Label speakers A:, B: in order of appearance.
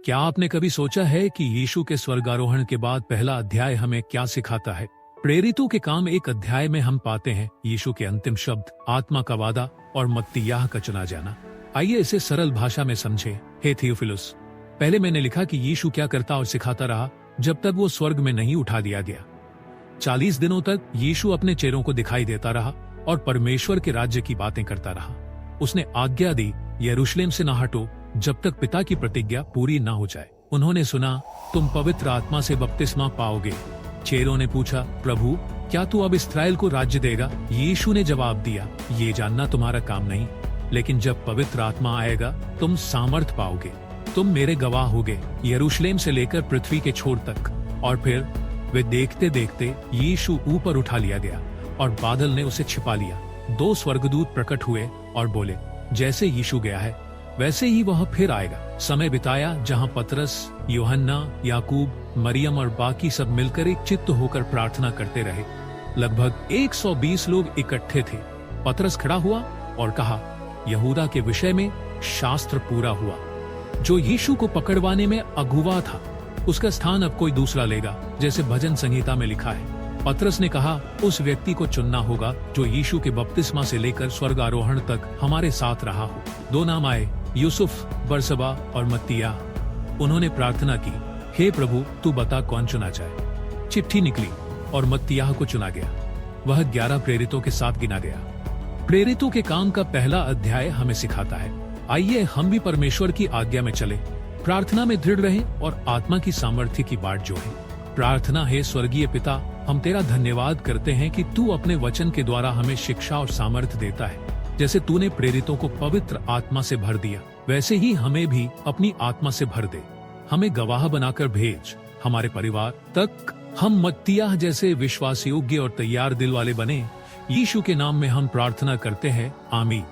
A: क्या आपने कभी सोचा है कि यीशु के स्वर्गारोहण के बाद पहला अध्याय हमें क्या सिखाता है? प्रेरितों के काम एक अध्याय में हम पाते हैं यीशु के अंतिम शब्द, आत्मा का वादा और मत्तियाह का चुना जाना। आइए इसे सरल भाषा में समझें। हे थियोफिलुस, पहले मैंने लिखा कि यीशु क्या करता और सिखाता रहा जब तक वो स्वर्ग में नहीं उठा दिया गया। 40 दिनों तक यीशु अपने चेलों को दिखाई देता रहा और परमेश्वर के राज्य की बातें करता रहा। उसने आज्ञा दी, यरूशलेम से न हटो जब तक पिता की प्रतिज्ञा पूरी न हो जाए। उन्होंने सुना, तुम पवित्र आत्मा से बपतिस्मा पाओगे। चेलों ने पूछा, प्रभु क्या तू अब इस्राएल को राज्य देगा? यीशु ने जवाब दिया, ये जानना तुम्हारा काम नहीं, लेकिन जब पवित्र आत्मा आएगा तुम सामर्थ पाओगे। तुम मेरे गवाह होगे यरूशलेम से लेकर पृथ्वी के छोर तक। और फिर वे देखते देखते यीशु ऊपर उठा लिया गया और बादल ने उसे छिपा लिया। 2 स्वर्गदूत प्रकट हुए और बोले, जैसे यीशु गया है वैसे ही वह फिर आएगा। समय बिताया जहां पतरस, यूहन्ना, याकूब, मरियम और बाकी सब मिलकर एक चित्त होकर प्रार्थना करते रहे। लगभग 120 लोग इकट्ठे थे। पतरस खड़ा हुआ और कहा, यहूदा के विषय में शास्त्र पूरा हुआ। जो यीशु को पकड़वाने में अगुवा था उसका स्थान अब कोई दूसरा लेगा, जैसे भजन संहिता में लिखा है। पतरस ने कहा, उस व्यक्ति को चुनना होगा जो यीशु के बपतिस्मा से लेकर स्वर्गारोहण तक हमारे साथ रहा हो। 2 नाम आए, यूसुफ, बरसबा और मत्तियाह। उन्होंने प्रार्थना की, हे प्रभु तू बता कौन चुना जाए। चिट्ठी निकली और मत्तियाह को चुना गया। वह 11 प्रेरितों के साथ गिना गया। प्रेरितों के काम का पहला अध्याय हमें सिखाता है, आइए हम भी परमेश्वर की आज्ञा में चले, प्रार्थना में दृढ़ रहें और आत्मा की सामर्थ्य की बाट जोड़ें। प्रार्थना है, स्वर्गीय पिता, हम तेरा धन्यवाद करते हैं कि तू अपने वचन के द्वारा हमें शिक्षा और सामर्थ्य देता है। जैसे तूने प्रेरितों को पवित्र आत्मा से भर दिया, वैसे ही हमें भी अपनी आत्मा से भर दे। हमें गवाह बनाकर भेज, हमारे परिवार तक हम मत्तियाह जैसे विश्वास योग्य और तैयार दिल वाले बने। यीशु के नाम में हम प्रार्थना करते हैं, आमीन।